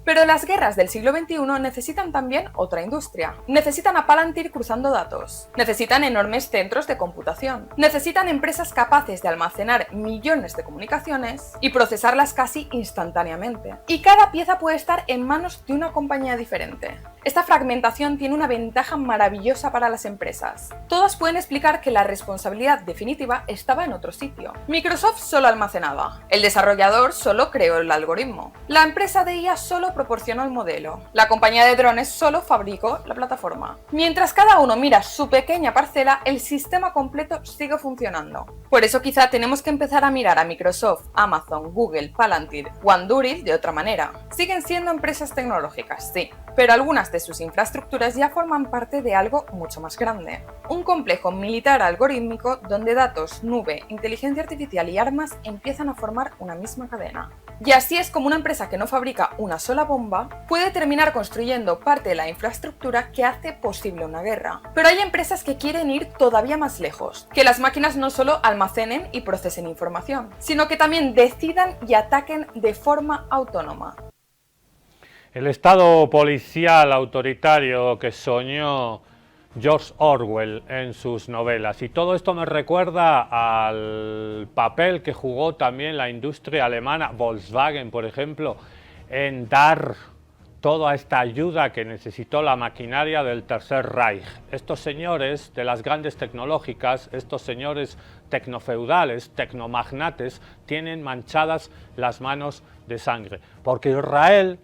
Pero las guerras del siglo XXI necesitan también otra industria. Necesitan a Palantir cruzando datos. Necesitan enormes centros de computación. Necesitan empresas capaces de almacenar millones de comunicaciones y procesarlas casi instantáneamente. Y cada pieza puede estar en manos de una compañía diferente. Esta fragmentación tiene una ventaja maravillosa para las empresas. Todas pueden explicar que la responsabilidad definitiva estaba en otro sitio. Microsoft solo almacenaba. El desarrollador solo creó el algoritmo. La empresa de IA solo proporcionó el modelo. La compañía de drones solo fabricó la plataforma. Mientras cada uno mira su pequeña parcela, el sistema completo sigue funcionando. Por eso quizá tenemos que empezar a mirar a Microsoft, Amazon, Google, Palantir o Anduril de otra manera. Siguen siendo empresas tecnológicas, sí, pero algunas de sus infraestructuras ya forman parte de algo mucho más grande. Un complejo militar algorítmico donde datos, nube, inteligencia artificial y armas empiezan a formar una misma cadena. Y así es como una empresa que no fabrica una sola bomba puede terminar construyendo parte de la infraestructura que hace posible una guerra. Pero hay empresas que quieren ir todavía más lejos, que las máquinas no solo almacenen y procesen información, sino que también decidan y ataquen de forma autónoma. El estado policial autoritario que soñó George Orwell en sus novelas. Y todo esto me recuerda al papel que jugó también la industria alemana, Volkswagen, por ejemplo, en dar toda esta ayuda que necesitó la maquinaria del Tercer Reich. Estos señores de las grandes tecnológicas, estos señores tecnofeudales, tecnomagnates, tienen manchadas las manos de sangre. Porque Israel,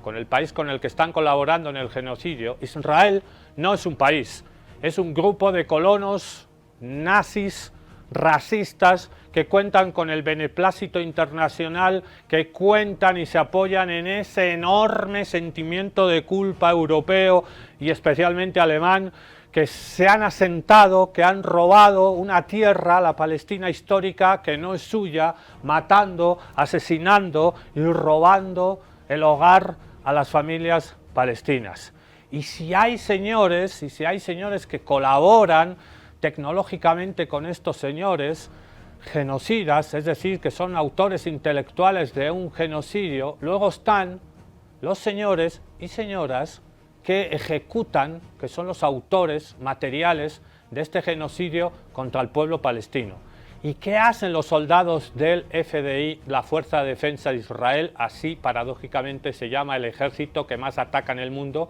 con el país con el que están colaborando en el genocidio, Israel no es un país, es un grupo de colonos nazis, racistas, que cuentan con el beneplácito internacional, que cuentan y se apoyan en ese enorme sentimiento de culpa europeo y especialmente alemán, que se han asentado, que han robado una tierra, la Palestina histórica, que no es suya, matando, asesinando y robando el hogar a las familias palestinas. Y si hay señores que colaboran tecnológicamente con estos señores genocidas, es decir, que son autores intelectuales de un genocidio, luego están los señores y señoras que ejecutan, que son los autores materiales de este genocidio contra el pueblo palestino. ¿Y qué hacen los soldados del FDI, la Fuerza de Defensa de Israel? Así paradójicamente se llama el ejército que más ataca en el mundo.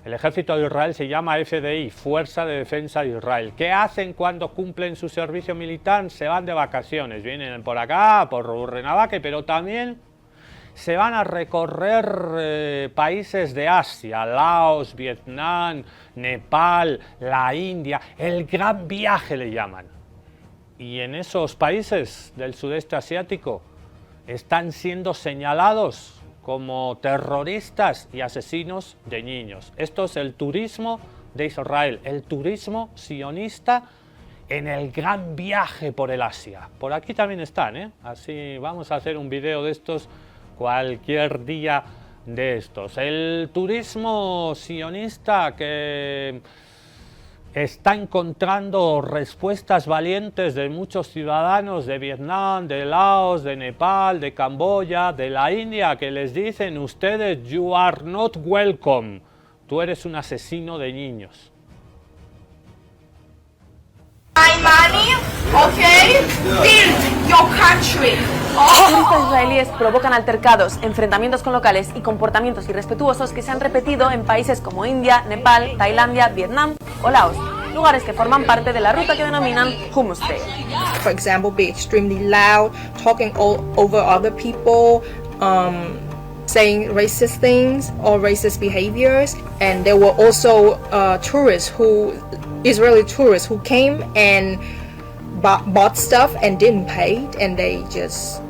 El ejército de Israel se llama FDI, Fuerza de Defensa de Israel. ¿Qué hacen cuando cumplen su servicio militar? Se van de vacaciones, vienen por acá, por Rurrenabaque, pero también se van a recorrer países de Asia, Laos, Vietnam, Nepal, la India, el gran viaje le llaman. Y en esos países del sudeste asiático están siendo señalados como terroristas y asesinos de niños. Esto es el turismo de Israel, el turismo sionista en el gran viaje por el Asia. Por aquí también están, así vamos a hacer un video de estos cualquier día de estos. El turismo sionista que está encontrando respuestas valientes de muchos ciudadanos de Vietnam, de Laos, de Nepal, de Camboya, de la India, que les dicen: ustedes, you are not welcome, tú eres un asesino de niños. money, okay? Build your country. Los turistas israelíes provocan altercados, enfrentamientos con locales y comportamientos irrespetuosos que se han repetido en países como India, Nepal, Tailandia, Vietnam o Laos, lugares que forman parte de la ruta que denominan Hummus Trail. For example, be extremely loud, talking all over other people, saying racist things or racist behaviors. And there were also Israeli tourists who came and bought stuff and didn't pay, and they just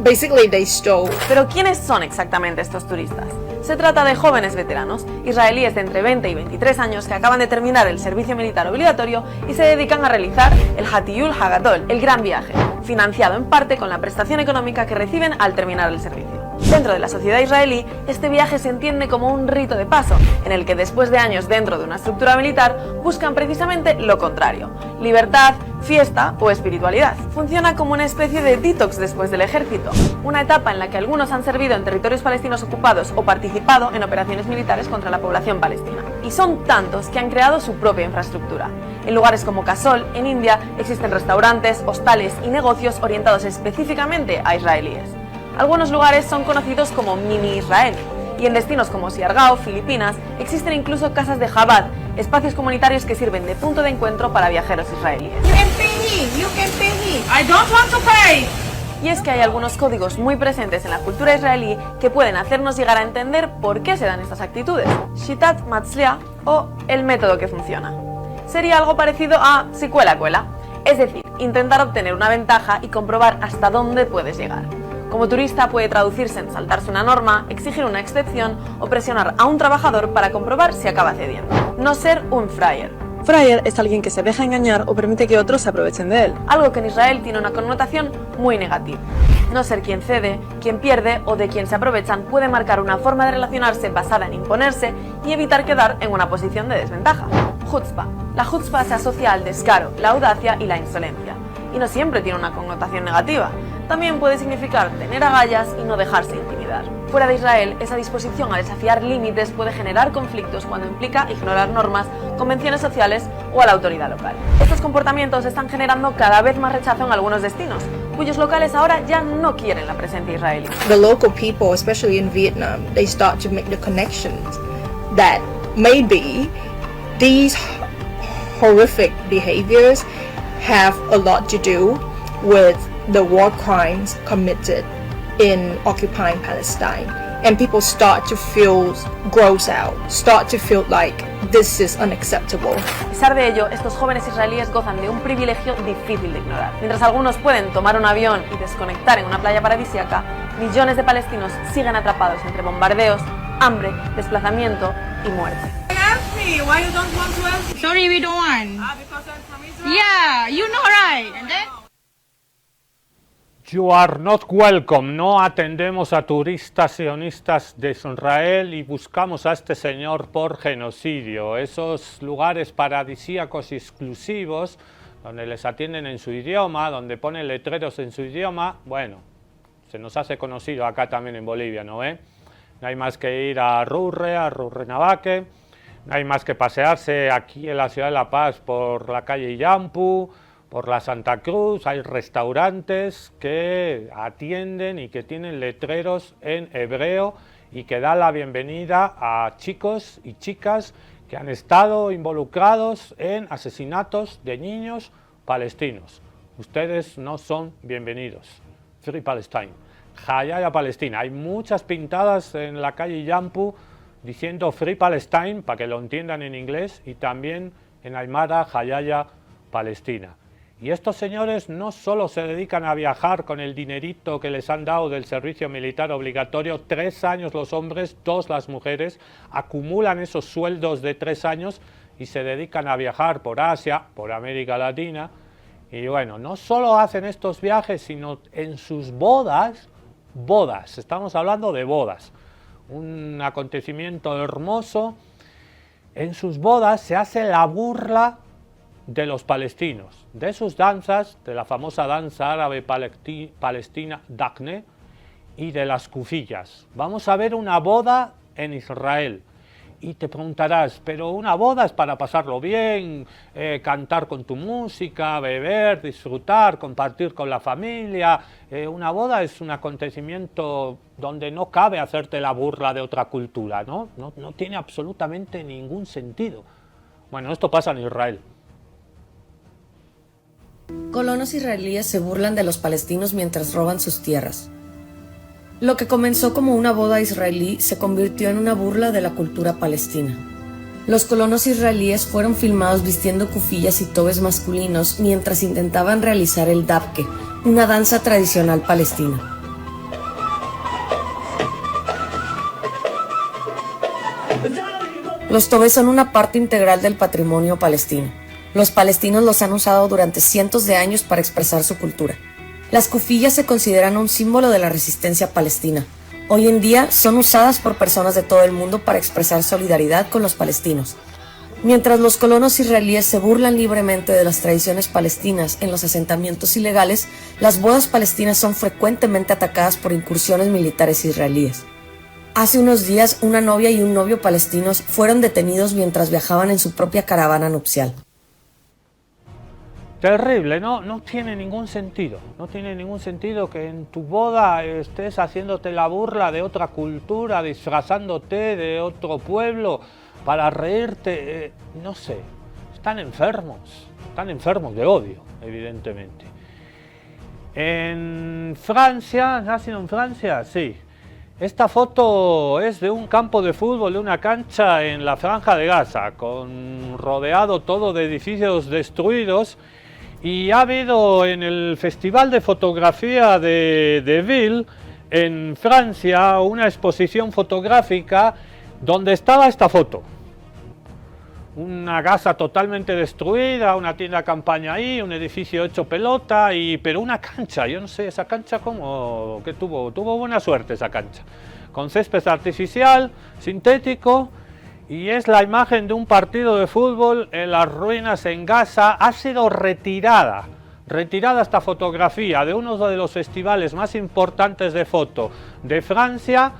basically they stole. Pero ¿quiénes son exactamente estos turistas? Se trata de jóvenes veteranos, israelíes de entre 20 y 23 años que acaban de terminar el servicio militar obligatorio y se dedican a realizar el Hatiyul Hagadol, el gran viaje, financiado en parte con la prestación económica que reciben al terminar el servicio. Dentro de la sociedad israelí, este viaje se entiende como un rito de paso, en el que después de años dentro de una estructura militar, buscan precisamente lo contrario: libertad, fiesta o espiritualidad. Funciona como una especie de detox después del ejército, una etapa en la que algunos han servido en territorios palestinos ocupados o participado en operaciones militares contra la población palestina. Y son tantos que han creado su propia infraestructura. En lugares como Kasol, en India, existen restaurantes, hostales y negocios orientados específicamente a israelíes. Algunos lugares son conocidos como mini Israel, y en destinos como Siargao, Filipinas, existen incluso casas de Chabad, espacios comunitarios que sirven de punto de encuentro para viajeros israelíes. Y es que hay algunos códigos muy presentes en la cultura israelí que pueden hacernos llegar a entender por qué se dan estas actitudes. Shitat Matzliah, o el método que funciona. Sería algo parecido a si cuela, cuela. Es decir, intentar obtener una ventaja y comprobar hasta dónde puedes llegar. Como turista puede traducirse en saltarse una norma, exigir una excepción o presionar a un trabajador para comprobar si acaba cediendo. No ser un fraier. Fraier es alguien que se deja engañar o permite que otros se aprovechen de él. Algo que en Israel tiene una connotación muy negativa. No ser quien cede, quien pierde o de quien se aprovechan puede marcar una forma de relacionarse basada en imponerse y evitar quedar en una posición de desventaja. Chutzpah. La chutzpah se asocia al descaro, la audacia y la insolencia. Y no siempre tiene una connotación negativa. También puede significar tener agallas y no dejarse intimidar. Fuera de Israel, esa disposición a desafiar límites puede generar conflictos cuando implica ignorar normas, convenciones sociales o a la autoridad local. Estos comportamientos están generando cada vez más rechazo en algunos destinos, cuyos locales ahora ya no quieren la presencia israelí. The local people, especially in Vietnam, they start to make the connections that maybe these horrific behaviors have a lot to do with the war crimes committed in occupying Palestine, and people start to feel gross out, start to feel like this is unacceptable. A pesar de ello, estos jóvenes israelíes gozan de un privilegio difícil de ignorar. Mientras algunos pueden tomar un avión y desconectar en una playa paradisíaca, millones de palestinos siguen atrapados entre bombardeos, hambre, desplazamiento y muerte. Why you don't want to ask? Sorry, we don't want. Because I'm from Israel? Yeah, you know right. And then? You are not welcome. No atendemos a turistas sionistas de Israel y buscamos a este señor por genocidio. Esos lugares paradisíacos y exclusivos donde les atienden en su idioma, donde ponen letreros en su idioma, bueno, se nos hace conocido acá también en Bolivia, ¿no ve? No hay más que ir a Rurrenabaque, no hay más que pasearse aquí en la ciudad de La Paz por la calle Yampu, por la Santa Cruz. Hay restaurantes que atienden y que tienen letreros en hebreo y que dan la bienvenida a chicos y chicas que han estado involucrados en asesinatos de niños palestinos. Ustedes no son bienvenidos. Free Palestine. Hayaya Palestina. Hay muchas pintadas en la calle Yampu diciendo Free Palestine, para que lo entiendan en inglés, y también en Aymara Hayaya Palestina. Y estos señores no solo se dedican a viajar con el dinerito que les han dado del servicio militar obligatorio, 3 años los hombres, 2 las mujeres, acumulan esos sueldos de 3 años y se dedican a viajar por Asia, por América Latina. Y bueno, no solo hacen estos viajes, sino en sus bodas, estamos hablando de bodas, un acontecimiento hermoso. En sus bodas se hace la burla de los palestinos, de sus danzas, de la famosa danza árabe palestina Dakne y de las kufiyas. Vamos a ver una boda en Israel Y te preguntarás, pero una boda es para pasarlo bien, cantar con tu música, beber, disfrutar, compartir con la familia. Una boda es un acontecimiento donde no cabe hacerte la burla de otra cultura, ¿no? No tiene absolutamente ningún sentido. Bueno, esto pasa en Israel. Colonos israelíes se burlan de los palestinos mientras roban sus tierras. Lo que comenzó como una boda israelí se convirtió en una burla de la cultura palestina. Los colonos israelíes fueron filmados vistiendo kufiyas y tobes masculinos mientras intentaban realizar el dabke, una danza tradicional palestina. Los tobes son una parte integral del patrimonio palestino. Los palestinos los han usado durante cientos de años para expresar su cultura. Las kufiyas se consideran un símbolo de la resistencia palestina. Hoy en día son usadas por personas de todo el mundo para expresar solidaridad con los palestinos. Mientras los colonos israelíes se burlan libremente de las tradiciones palestinas en los asentamientos ilegales, las bodas palestinas son frecuentemente atacadas por incursiones militares israelíes. Hace unos días, una novia y un novio palestinos fueron detenidos mientras viajaban en su propia caravana nupcial. Terrible, no tiene ningún sentido. No tiene ningún sentido que en tu boda estés haciéndote la burla de otra cultura, disfrazándote de otro pueblo para reírte. No sé, están enfermos de odio, evidentemente. En Francia, ¿has sido en Francia? Sí. Esta foto es de un campo de fútbol, de una cancha en la Franja de Gaza, rodeado todo de edificios destruidos. Y ha habido en el Festival de Fotografía de Deauville, en Francia, una exposición fotográfica donde estaba esta foto. Una casa totalmente destruida, una tienda de campaña ahí, un edificio hecho pelota, pero una cancha, yo no sé, esa cancha como que tuvo buena suerte esa cancha. Con césped artificial, sintético. Y es la imagen de un partido de fútbol en las ruinas en Gaza. Ha sido retirada esta fotografía de uno de los festivales más importantes de foto de Francia,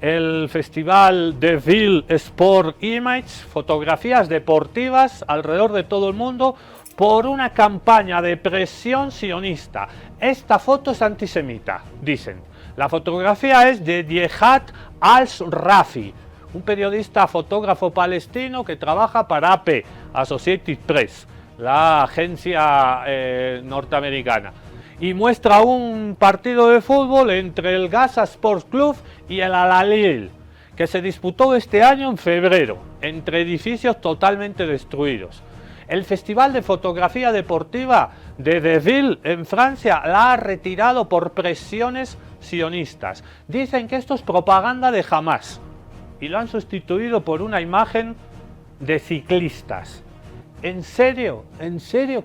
el Festival de Deauville Sport Image, fotografías deportivas alrededor de todo el mundo, por una campaña de presión sionista. Esta foto es antisemita, dicen. La fotografía es de Diehat al-Rafi, un periodista fotógrafo palestino que trabaja para AP, Associated Press, la agencia norteamericana, y muestra un partido de fútbol entre el Gaza Sports Club y el Al-Hilal, que se disputó este año en febrero, entre edificios totalmente destruidos. El Festival de Fotografía Deportiva de Deauville en Francia la ha retirado por presiones sionistas. Dicen que esto es propaganda de Hamás, y lo han sustituido por una imagen de ciclistas. ¿En serio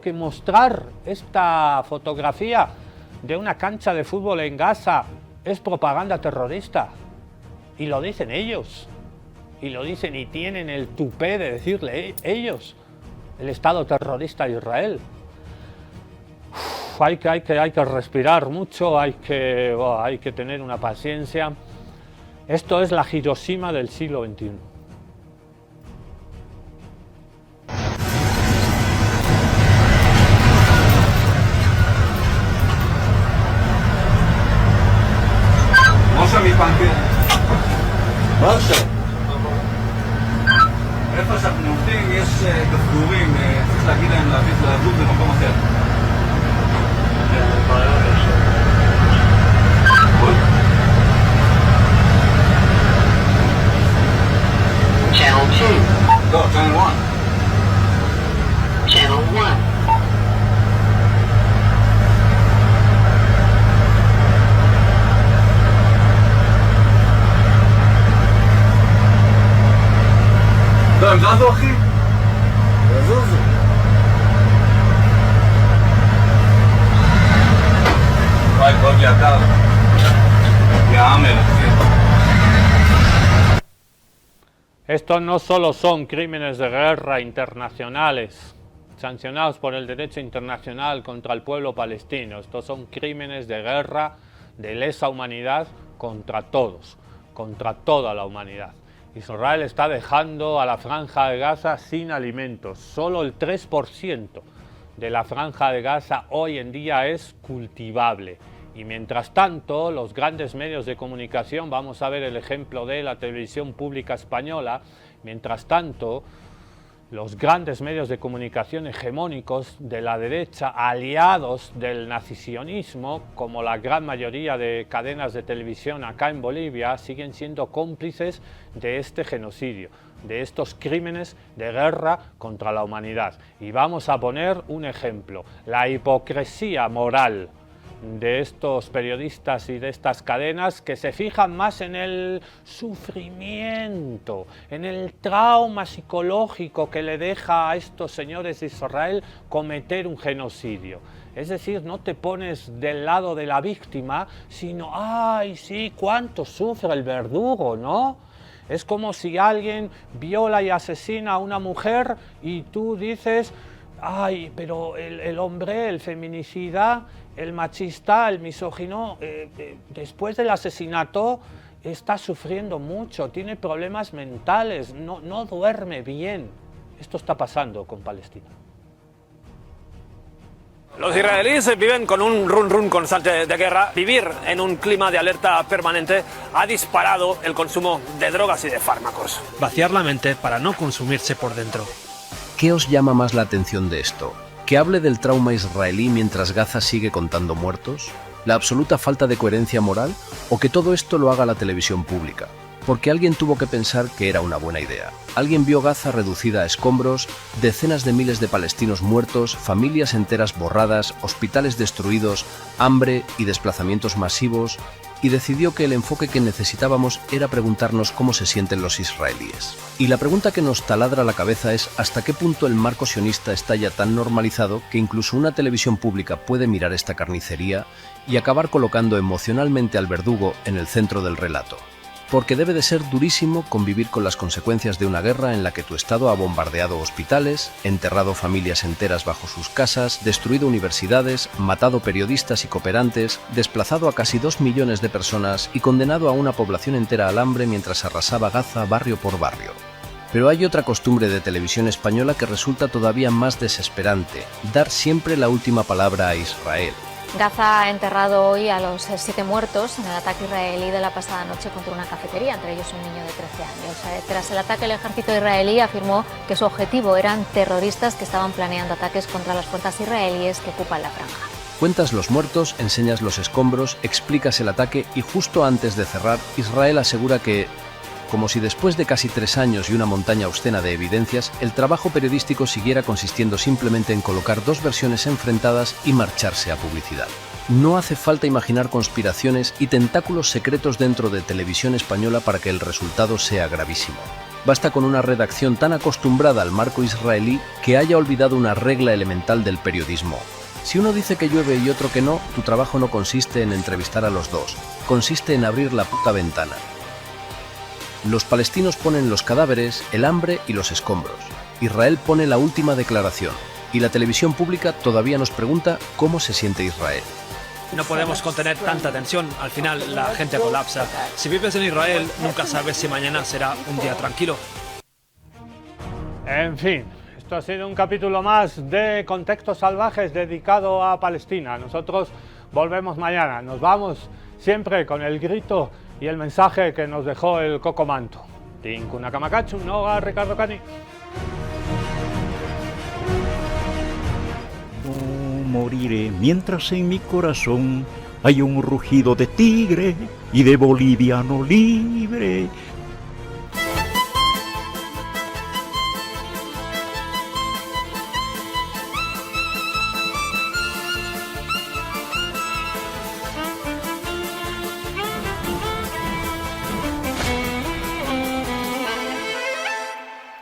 que mostrar esta fotografía de una cancha de fútbol en Gaza es propaganda terrorista? Y lo dicen ellos, y tienen el tupé de decirle ellos, el Estado terrorista de Israel. Hay que respirar mucho, hay que tener una paciencia. Esto es la Hiroshima del siglo XXI. משה מפנקר. משה. איפה שאנחנו עובדים יש גפרורים, צריך להגיד להם לעבוד במקום אחר. Channel 2. No, Channel 1. Channel 1. לא, הם זזו אחי. זזו. וואי, כואב לי הקר. יא עמר, אחי. Estos no solo son crímenes de guerra internacionales, sancionados por el derecho internacional contra el pueblo palestino. Estos son crímenes de guerra, de lesa humanidad contra todos, contra toda la humanidad. Israel está dejando a la Franja de Gaza sin alimentos. Solo el 3% de la Franja de Gaza hoy en día es cultivable. Y mientras tanto, los grandes medios de comunicación, vamos a ver el ejemplo de la televisión pública española, mientras tanto, los grandes medios de comunicación hegemónicos de la derecha, aliados del nazisionismo, como la gran mayoría de cadenas de televisión acá en Bolivia, siguen siendo cómplices de este genocidio, de estos crímenes de guerra contra la humanidad. Y vamos a poner un ejemplo: la hipocresía moral de estos periodistas y de estas cadenas, que se fijan más en el sufrimiento, en el trauma psicológico que le deja a estos señores de Israel cometer un genocidio. Es decir, no te pones del lado de la víctima, sino, ¡ay, sí, cuánto sufre el verdugo!, ¿no? Es como si alguien viola y asesina a una mujer y tú dices, ¡ay, pero el hombre, el feminicida, el machista, el misógino, después del asesinato está sufriendo mucho, tiene problemas mentales, no duerme bien! Esto está pasando con Palestina. Los israelíes viven con un run constante de guerra. Vivir en un clima de alerta permanente ha disparado el consumo de drogas y de fármacos. Vaciar la mente para no consumirse por dentro. ¿Qué os llama más la atención de esto? ¿Que hable del trauma israelí mientras Gaza sigue contando muertos? ¿La absoluta falta de coherencia moral? ¿O que todo esto lo haga la televisión pública? Porque alguien tuvo que pensar que era una buena idea. Alguien vio Gaza reducida a escombros, decenas de miles de palestinos muertos, familias enteras borradas, hospitales destruidos, hambre y desplazamientos masivos, y decidió que el enfoque que necesitábamos era preguntarnos cómo se sienten los israelíes. Y la pregunta que nos taladra la cabeza es hasta qué punto el marco sionista está ya tan normalizado que incluso una televisión pública puede mirar esta carnicería y acabar colocando emocionalmente al verdugo en el centro del relato. Porque debe de ser durísimo convivir con las consecuencias de una guerra en la que tu Estado ha bombardeado hospitales, enterrado familias enteras bajo sus casas, destruido universidades, matado periodistas y cooperantes, desplazado a casi 2 millones de personas y condenado a una población entera al hambre mientras arrasaba Gaza barrio por barrio. Pero hay otra costumbre de televisión española que resulta todavía más desesperante: dar siempre la última palabra a Israel. Gaza ha enterrado hoy a los 7 muertos en el ataque israelí de la pasada noche contra una cafetería, entre ellos un niño de 13 años. Tras el ataque, el ejército israelí afirmó que su objetivo eran terroristas que estaban planeando ataques contra las fuerzas israelíes que ocupan la franja. Cuentas los muertos, enseñas los escombros, explicas el ataque y justo antes de cerrar, Israel asegura que, como si después de casi 3 años y una montaña obscena de evidencias, el trabajo periodístico siguiera consistiendo simplemente en colocar 2 versiones enfrentadas y marcharse a publicidad. No hace falta imaginar conspiraciones y tentáculos secretos dentro de televisión española para que el resultado sea gravísimo. Basta con una redacción tan acostumbrada al marco israelí que haya olvidado una regla elemental del periodismo. Si uno dice que llueve y otro que no, tu trabajo no consiste en entrevistar a los dos, consiste en abrir la puta ventana. Los palestinos ponen los cadáveres, el hambre y los escombros. Israel pone la última declaración. Y la televisión pública todavía nos pregunta cómo se siente Israel. No podemos contener tanta tensión, al final la gente colapsa. Si vives en Israel, nunca sabes si mañana será un día tranquilo. En fin, esto ha sido un capítulo más de Contextos Salvajes dedicado a Palestina. Nosotros volvemos mañana. Nos vamos siempre con el grito y el mensaje que nos dejó el Coco Manto. Tinkuna Kamakachu, no a Ricardo Cani. No moriré mientras en mi corazón hay un rugido de tigre y de boliviano libre.